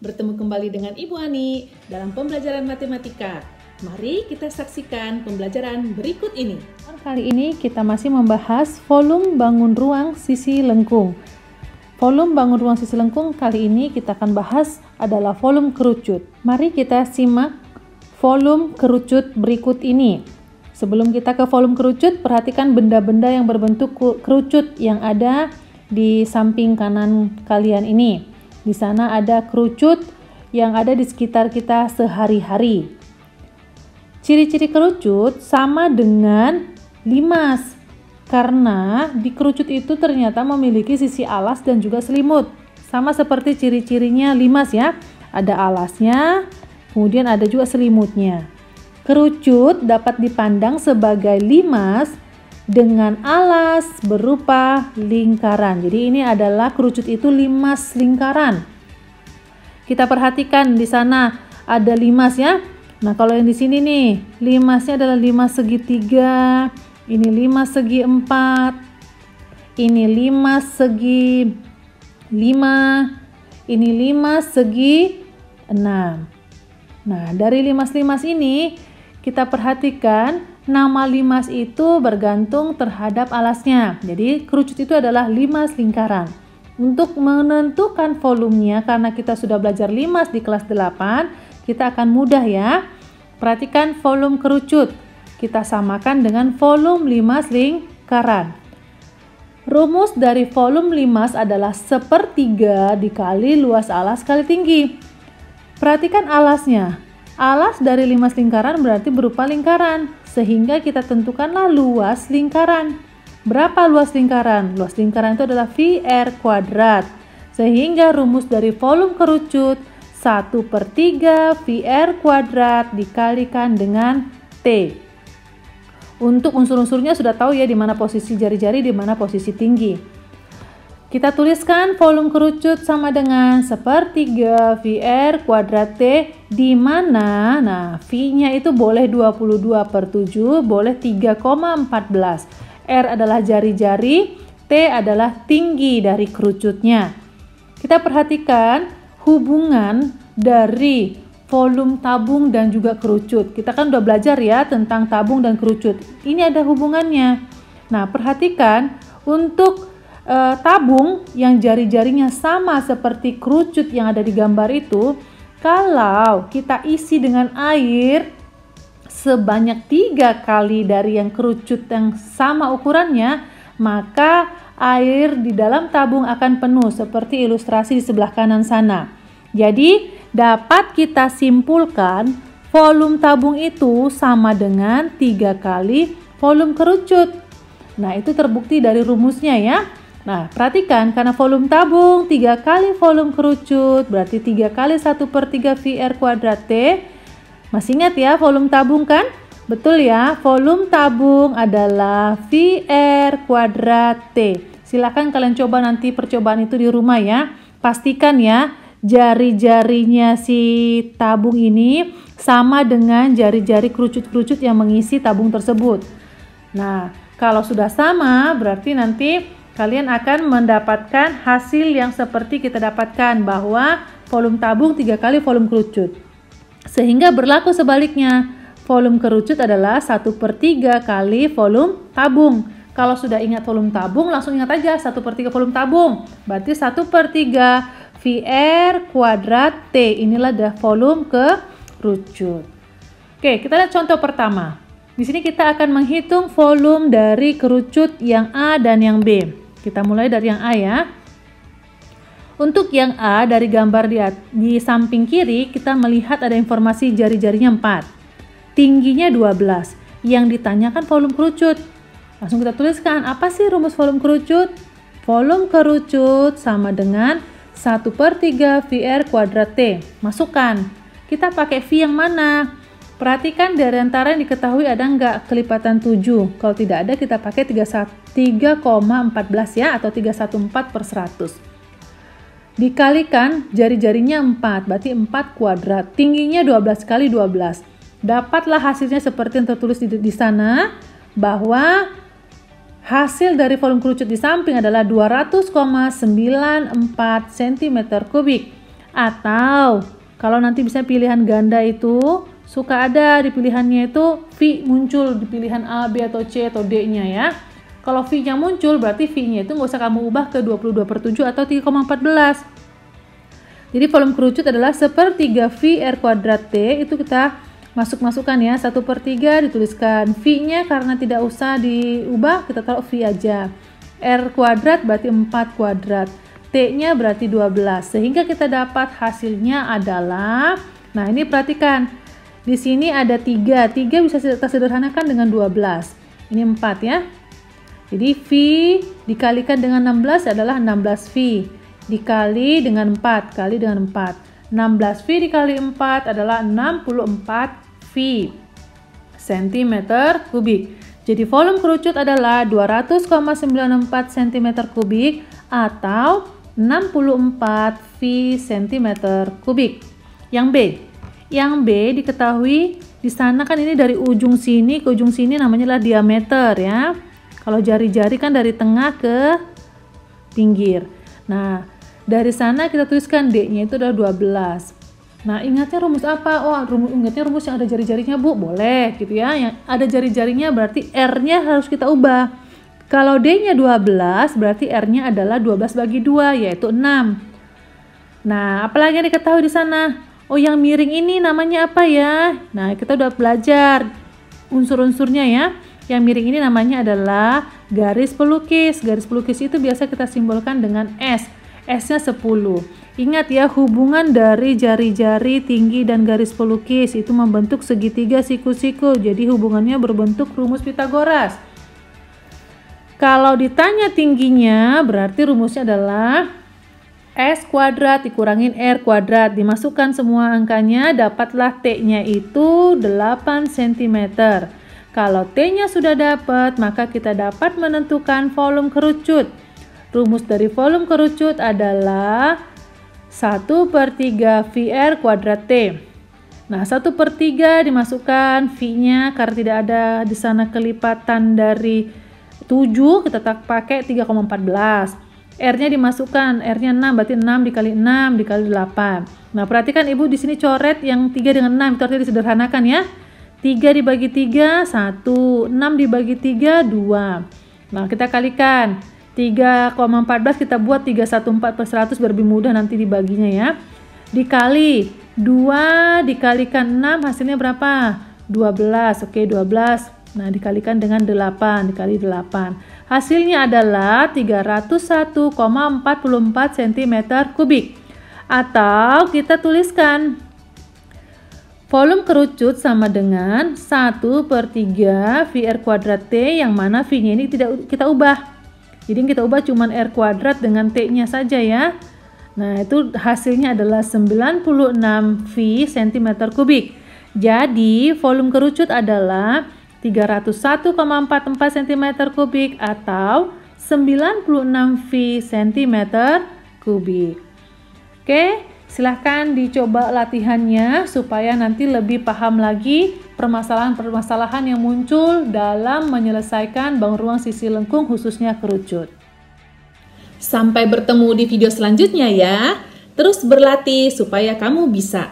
Bertemu kembali dengan Ibu Ani dalam pembelajaran matematika. Mari kita saksikan pembelajaran berikut ini. Kali ini kita masih membahas volume bangun ruang sisi lengkung. Volume bangun ruang sisi lengkung kali ini kita akan bahas adalah volume kerucut. Mari kita simak volume kerucut berikut ini. Sebelum kita ke volume kerucut, perhatikan benda-benda yang berbentuk kerucut yang ada di samping kanan kalian ini. Di sana ada kerucut yang ada di sekitar kita sehari-hari. Ciri-ciri kerucut sama dengan limas, karena di kerucut itu ternyata memiliki sisi alas dan juga selimut. Sama seperti ciri-cirinya limas ya, ada alasnya, kemudian ada juga selimutnya. Kerucut dapat dipandang sebagai limas dengan alas berupa lingkaran. Jadi ini adalah kerucut itu limas lingkaran. Kita perhatikan di sana ada limas ya. Nah, kalau yang di sini nih, limasnya adalah limas segitiga, ini limas segi 4, ini limas segi 5, ini limas segi 6. Nah, dari limas-limas ini kita perhatikan nama limas itu bergantung terhadap alasnya. Jadi kerucut itu adalah limas lingkaran. Untuk menentukan volumenya, karena kita sudah belajar limas di kelas 8, kita akan mudah ya. Perhatikan volume kerucut. Kita samakan dengan volume limas lingkaran. Rumus dari volume limas adalah 1/3 dikali luas alas kali tinggi. Perhatikan alasnya. Alas dari limas lingkaran berarti berupa lingkaran, sehingga kita tentukanlah luas lingkaran. Berapa luas lingkaran? Luas lingkaran itu adalah VR kuadrat. Sehingga rumus dari volume kerucut 1/3 VR kuadrat dikalikan dengan T. Untuk unsur-unsurnya sudah tahu ya di mana posisi jari-jari, di mana posisi tinggi. Kita tuliskan volume kerucut sama dengan 1/3 VR kuadrat T, di mana V-nya itu boleh 22/7, boleh 3,14. R adalah jari-jari, T adalah tinggi dari kerucutnya. Kita perhatikan hubungan dari volume tabung dan juga kerucut. Kita kan udah belajar ya tentang tabung dan kerucut. Ini ada hubungannya. Nah, perhatikan untuk tabung yang jari-jarinya sama seperti kerucut yang ada di gambar itu, kalau kita isi dengan air sebanyak 3 kali dari yang kerucut yang sama ukurannya, maka air di dalam tabung akan penuh seperti ilustrasi di sebelah kanan sana. Jadi dapat kita simpulkan volume tabung itu sama dengan 3 kali volume kerucut. Nah, itu terbukti dari rumusnya ya. Nah, perhatikan karena volume tabung 3 kali volume kerucut berarti 3 kali 1/3 VR kuadrat T. Masih ingat ya volume tabung kan? Betul ya, volume tabung adalah VR kuadrat T. Silakan kalian coba nanti percobaan itu di rumah ya. Pastikan ya jari-jarinya si tabung ini sama dengan jari-jari kerucut-kerucut yang mengisi tabung tersebut. Nah, kalau sudah sama berarti nanti kalian akan mendapatkan hasil yang seperti kita dapatkan, bahwa volume tabung 3 kali volume kerucut. Sehingga berlaku sebaliknya, volume kerucut adalah 1/3 kali volume tabung. Kalau sudah ingat volume tabung, langsung ingat aja 1/3 volume tabung. Berarti 1/3 VR kuadrat T. Inilah dah volume kerucut. Oke, kita lihat contoh pertama. Di sini kita akan menghitung volume dari kerucut yang A dan yang B. Kita mulai dari yang A ya. Untuk yang A, dari gambar di samping kiri, kita melihat ada informasi jari-jarinya 4. Tingginya 12. Yang ditanyakan volume kerucut. Langsung kita tuliskan, apa sih rumus volume kerucut? Volume kerucut sama dengan 1/3 VR kuadrat T. Masukkan. Kita pakai V yang mana? Perhatikan dari antara yang diketahui ada nggak kelipatan 7. Kalau tidak ada, kita pakai 3,14 ya, atau 314/100. Dikalikan jari-jarinya 4, berarti 4 kuadrat. Tingginya 12 kali 12. Dapatlah hasilnya seperti yang tertulis di sana, bahwa hasil dari volume kerucut di samping adalah 200,94 cm3. Atau kalau nanti bisa pilihan ganda itu suka ada di pilihannya itu V muncul di pilihan A, B, atau C, atau D-nya ya. Kalau V-nya muncul berarti V-nya itu nggak usah kamu ubah ke 22/7 atau 3,14. Jadi volume kerucut adalah 1/3 V R kuadrat T, itu kita masukkan ya, 1/3 dituliskan. V-nya karena tidak usah diubah, kita taruh V aja. R kuadrat berarti 4 kuadrat. T-nya berarti 12. Sehingga kita dapat hasilnya adalah, nah ini perhatikan. Di sini ada 3. 3 bisa kita sederhanakan dengan 12. Ini 4 ya. Jadi V dikalikan dengan 16 adalah 16V. Dikali dengan 4, kali dengan 4. 16V dikali 4 adalah 64V cm kubik. Jadi volume kerucut adalah 200,94 cm kubik atau 64V cm kubik. Yang B diketahui di sana kan ini dari ujung sini ke ujung sini namanya adalah diameter ya. Kalau jari-jari kan dari tengah ke pinggir. Nah, dari sana kita tuliskan D-nya itu adalah 12. Nah, ingatnya rumus apa? Oh, ingatnya rumus yang ada jari-jarinya, Bu. Boleh gitu ya. Yang ada jari-jarinya berarti R-nya harus kita ubah. Kalau D-nya 12, berarti R-nya adalah 12/2, yaitu 6. Nah, apalagi yang diketahui di sana? Oh, yang miring ini namanya apa ya? Nah, kita udah belajar unsur-unsurnya ya. Yang miring ini namanya adalah garis pelukis. Garis pelukis itu biasa kita simbolkan dengan S. S-nya 10. Ingat ya, hubungan dari jari-jari tinggi dan garis pelukis itu membentuk segitiga siku-siku. Jadi hubungannya berbentuk rumus Pitagoras. Kalau ditanya tingginya, berarti rumusnya adalah S kuadrat dikurangin R kuadrat. Dimasukkan semua angkanya, dapatlah T-nya itu 8 cm. Kalau T-nya sudah dapat, maka kita dapat menentukan volume kerucut. Rumus dari volume kerucut adalah 1/3 VR kuadrat T. Nah, 1/3 dimasukkan V-nya karena tidak ada di sana kelipatan dari 7, kita pakai 3,14. R-nya dimasukkan, R-nya 6, berarti 6 dikali 6 dikali 8. Nah, perhatikan Ibu di sini coret yang 3 dengan 6, itu artinya disederhanakan ya. 3 dibagi 3, 1. 6 dibagi 3, 2. Nah, kita kalikan. 3,14 kita buat 314/100 biar lebih mudah nanti dibaginya ya. Dikali 2 dikalikan 6 hasilnya berapa? 12. Oke, 12. Nah, dikalikan dengan 8, dikali 8. Hasilnya adalah 301,44 cm kubik. Atau kita tuliskan volume kerucut sama dengan 1/3 VR kuadrat T, yang mana V-nya ini tidak kita ubah. Jadi yang kita ubah cuma R kuadrat dengan T-nya saja ya. Nah, itu hasilnya adalah 96V cm kubik. Jadi volume kerucut adalah 301,44 cm kubik atau 96V cm kubik. Oke, silahkan dicoba latihannya supaya nanti lebih paham lagi permasalahan-permasalahan yang muncul dalam menyelesaikan bangun ruang sisi lengkung khususnya kerucut. Sampai bertemu di video selanjutnya ya. Terus berlatih supaya kamu bisa.